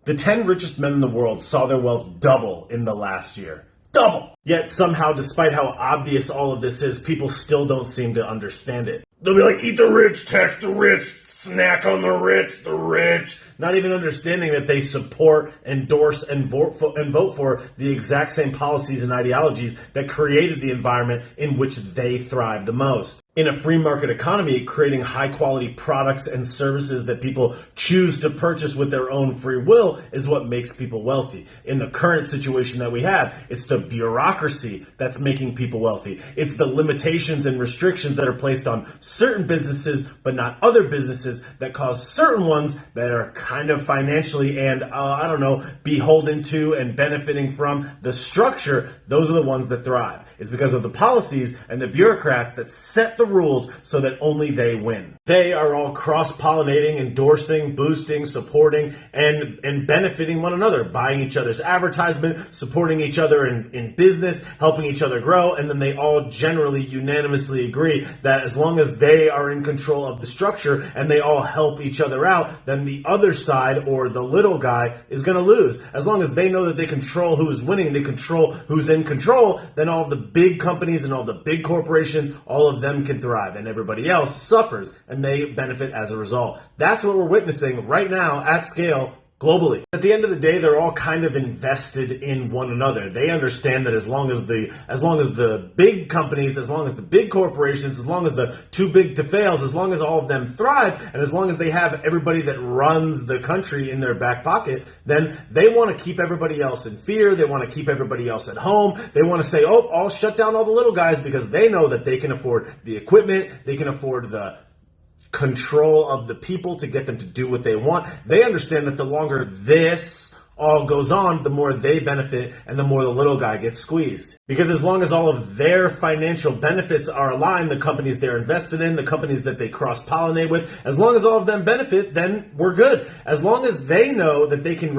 The 10 richest men in the world saw their wealth double in the last year. Double! Yet somehow, despite how obvious all of this is, people still don't seem to understand it. They'll be like, eat the rich, tax the rich, snack on the rich, the rich. Not even understanding that they support, endorse, and vote for the exact same policies and ideologies that created the environment in which they thrive the most. In a free market economy, creating high quality products and services that people choose to purchase with their own free will is what makes people wealthy. In the current situation that we have, it's the bureaucracy that's making people wealthy. It's the limitations and restrictions that are placed on certain businesses, but not other businesses, that cause certain ones that are kind of financially and, beholden to and benefiting from the structure. Those are the ones that thrive. It's because of the policies and the bureaucrats that set the rules so that only they win. They are all cross-pollinating, endorsing, boosting, supporting, and benefiting one another, buying each other's advertisement, supporting each other in business, helping each other grow, and then they all generally unanimously agree that as long as they are in control of the structure and they all help each other out, then the other side or the little guy is going to lose. As long as they know that they control who is winning, they control who's in control, then all of the big companies and all the big corporations, all of them can thrive, and everybody else suffers, and they benefit as a result. That's what we're witnessing right now at scale globally. At the end of the day, they're all kind of invested in one another. They understand that as long as the big companies, as long as the big corporations, as long as the too big to fails, as long as all of them thrive, and as long as they have everybody that runs the country in their back pocket, then they want to keep everybody else in fear. They want to keep everybody else at home. They want to say, oh, I'll shut down all the little guys, because they know that they can afford the equipment, they can afford the control of the people to get them to do what they want. They understand that the longer this all goes on, the more they benefit and the more the little guy gets squeezed. Because as long as all of their financial benefits are aligned, the companies they're invested in, the companies that they cross-pollinate with, as long as all of them benefit, then we're good. As long as they know that they can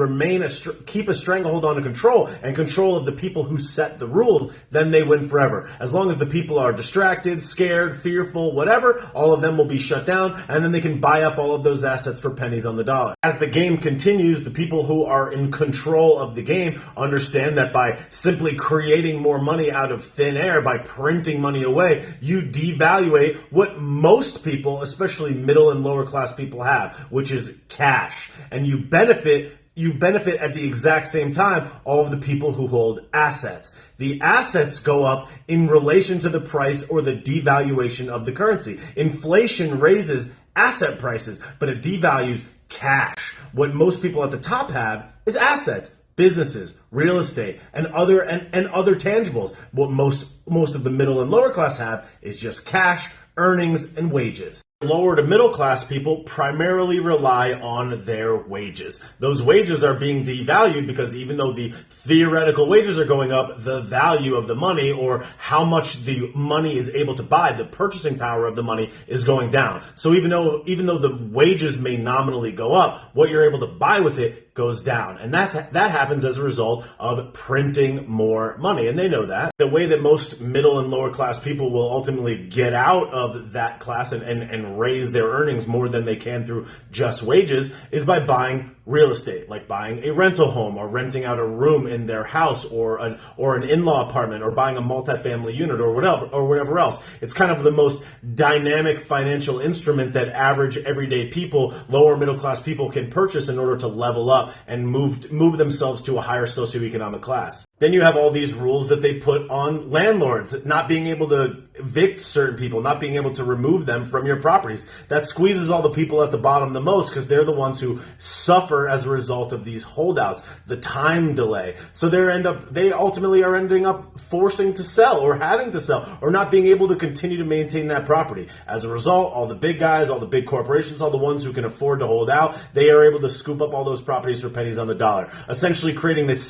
keep a stranglehold on control and control of the people who set the rules, then they win forever. As long as the people are distracted, scared, fearful, whatever, all of them will be shut down, and then they can buy up all of those assets for pennies on the dollar. As the game continues, the people who are in control of the game understand that by simply creating more money out of thin air, by printing money away, you devaluate what most people, especially middle and lower class people, have, which is cash. And you benefit at the exact same time all of the people who hold assets. The assets go up in relation to the price or the devaluation of the currency. Inflation raises asset prices, but it devalues cash. What most people at the top have is assets, businesses, real estate, and other tangibles. What most of the middle and lower class have is just cash, earnings, and wages. Lower to middle class people primarily rely on their wages. Those wages are being devalued because even though the theoretical wages are going up, the value of the money, or how much the money is able to buy, the purchasing power of the money, is going down. So even though the wages may nominally go up, what you're able to buy with it goes down. And that happens as a result of printing more money. And they know that. The way that most middle and lower class people will ultimately get out of that class and raise their earnings more than they can through just wages is by buying real estate, like buying a rental home or renting out a room in their house or an in-law apartment or buying a multifamily unit or whatever else. It's kind of the most dynamic financial instrument that average everyday people, lower middle class people, can purchase in order to level up and move themselves to a higher socioeconomic class. Then you have all these rules that they put on landlords, not being able to evict certain people, not being able to remove them from your properties. That squeezes all the people at the bottom the most because they're the ones who suffer as a result of these holdouts, the time delay. So they ultimately are ending up forcing to sell or having to sell or not being able to continue to maintain that property. As a result, all the big guys, all the big corporations, all the ones who can afford to hold out, they are able to scoop up all those properties for pennies on the dollar, essentially creating this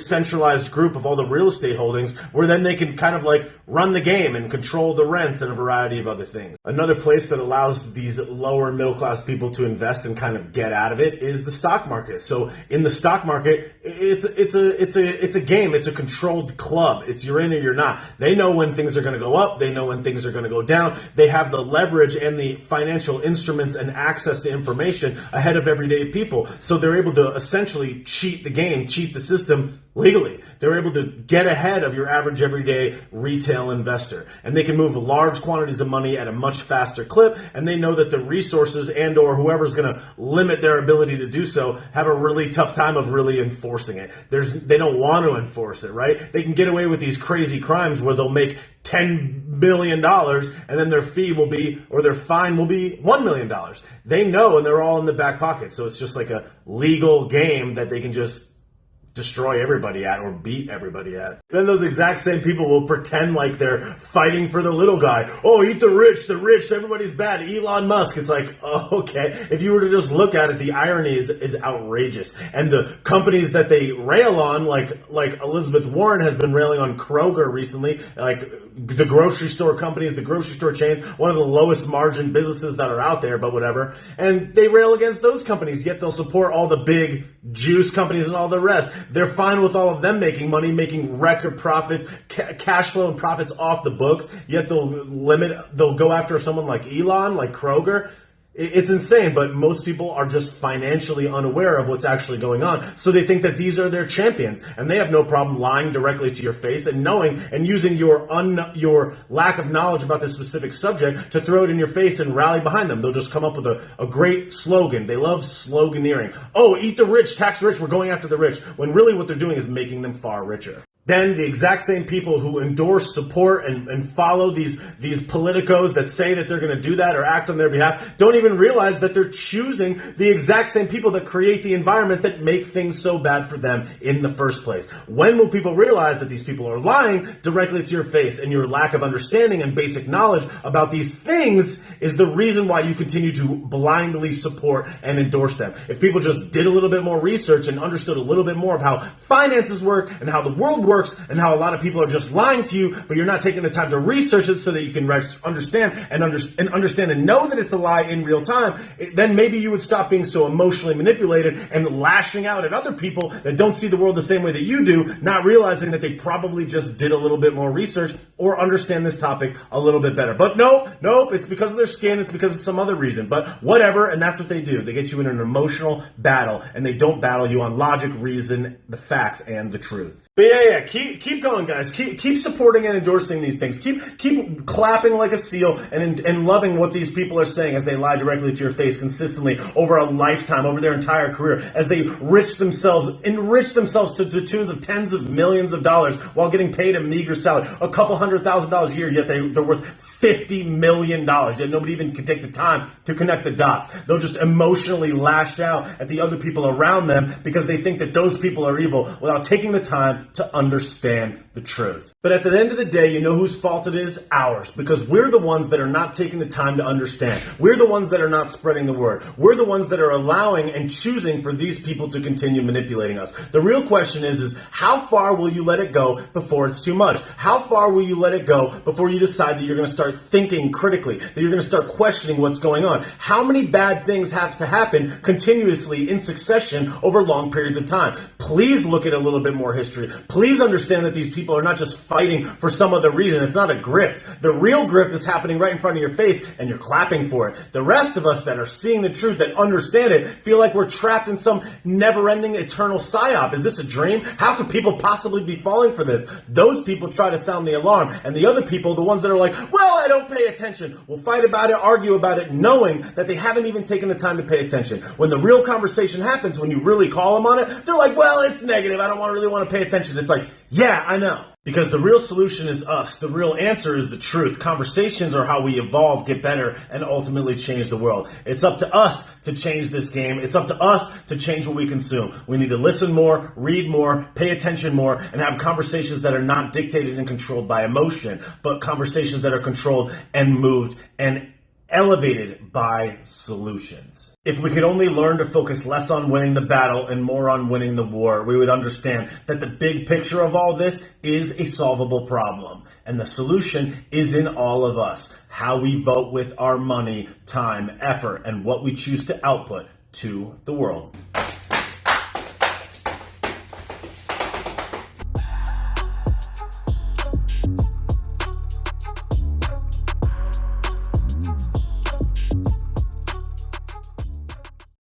this centralized group of all the real estate holdings where then they can kind of like run the game and control the rents and a variety of other things. Another place that allows these lower middle class people to invest and kind of get out of it is the stock market. So in the stock market, it's a game. It's a controlled club. It's you're in or you're not. They know when things are going to go up. They know when things are going to go down. They have the leverage and the financial instruments and access to information ahead of everyday people. So they're able to essentially cheat the game, cheat the system legally. They're able to get ahead of your average everyday retail investor, and they can move large quantities of money at a much faster clip, and they know that the resources and or whoever's going to limit their ability to do so have a really tough time of really enforcing it. They don't want to enforce it, right? They can get away with these crazy crimes where they'll make $10 billion and then their fee will be, or their fine will be $1 million. They know, and they're all in the back pocket. So it's just like a legal game that they can just destroy everybody at or beat everybody at. Then those exact same people will pretend like they're fighting for the little guy. Oh, eat the rich, everybody's bad. Elon Musk. It's like, oh, okay. If you were to just look at it, the irony is outrageous. And the companies that they rail on, like Elizabeth Warren has been railing on Kroger recently, like the grocery store companies, the grocery store chains, one of the lowest margin businesses that are out there, but whatever. And they rail against those companies, yet they'll support all the big juice companies and all the rest. They're fine with all of them making money, making record profits, cash flow and profits off the books, yet they'll go after someone like Elon, like Kroger. It's insane, but most people are just financially unaware of what's actually going on. So they think that these are their champions, and they have no problem lying directly to your face and knowing and using your lack of knowledge about this specific subject to throw it in your face and rally behind them. They'll just come up with a great slogan. They love sloganeering. Oh, eat the rich, tax the rich, we're going after the rich. When really what they're doing is making them far richer. Then the exact same people who endorse, support, and follow these politicos that say that they're going to do that or act on their behalf don't even realize that they're choosing the exact same people that create the environment that make things so bad for them in the first place. When will people realize that these people are lying directly to your face, and your lack of understanding and basic knowledge about these things is the reason why you continue to blindly support and endorse them? If people just did a little bit more research and understood a little bit more of how finances work and how the world works, and how a lot of people are just lying to you, but you're not taking the time to research it so that you can understand and know that it's a lie in real time, then maybe you would stop being so emotionally manipulated and lashing out at other people that don't see the world the same way that you do, not realizing that they probably just did a little bit more research or understand this topic a little bit better. But nope, it's because of their skin, it's because of some other reason, but whatever, and that's what they do. They get you in an emotional battle, and they don't battle you on logic, reason, the facts, and the truth. But yeah, keep going, guys. Keep supporting and endorsing these things. Keep clapping like a seal and loving what these people are saying as they lie directly to your face consistently over a lifetime, over their entire career, as they enrich themselves to the tunes of tens of millions of dollars while getting paid a meager salary, a couple $100,000 a year, yet they're worth $50 million. Yet nobody even can take the time to connect the dots. They'll just emotionally lash out at the other people around them because they think that those people are evil without taking the time to understand the truth. But at the end of the day, you know whose fault it is? Ours. Because we're the ones that are not taking the time to understand. We're the ones that are not spreading the word. We're the ones that are allowing and choosing for these people to continue manipulating us. The real question is how far will you let it go before it's too much? How far will you let it go before you decide that you're going to start thinking critically, that you're going to start questioning what's going on? How many bad things have to happen continuously in succession over long periods of time? Please look at a little bit more history. Please understand that these people are not just fighting for some other reason. It's not a grift. The real grift is happening right in front of your face, and you're clapping for it. The rest of us that are seeing the truth, that understand it, feel like we're trapped in some never-ending eternal psyop. Is this a dream? How could people possibly be falling for this? Those people try to sound the alarm, and the other people, the ones that are like, well, I don't pay attention, will fight about it, argue about it, knowing that they haven't even taken the time to pay attention. When the real conversation happens, when you really call them on it, they're like, well, it's negative. I don't really want to pay attention. It's like, yeah, I know. Because the real solution is us. The real answer is the truth. Conversations are how we evolve, get better, and ultimately change the world. It's up to us to change this game. It's up to us to change what we consume. We need to listen more, read more, pay attention more, and have conversations that are not dictated and controlled by emotion, but conversations that are controlled and moved and elevated by solutions. If we could only learn to focus less on winning the battle and more on winning the war, we would understand that the big picture of all this is a solvable problem. And the solution is in all of us. How we vote with our money, time, effort, and what we choose to output to the world.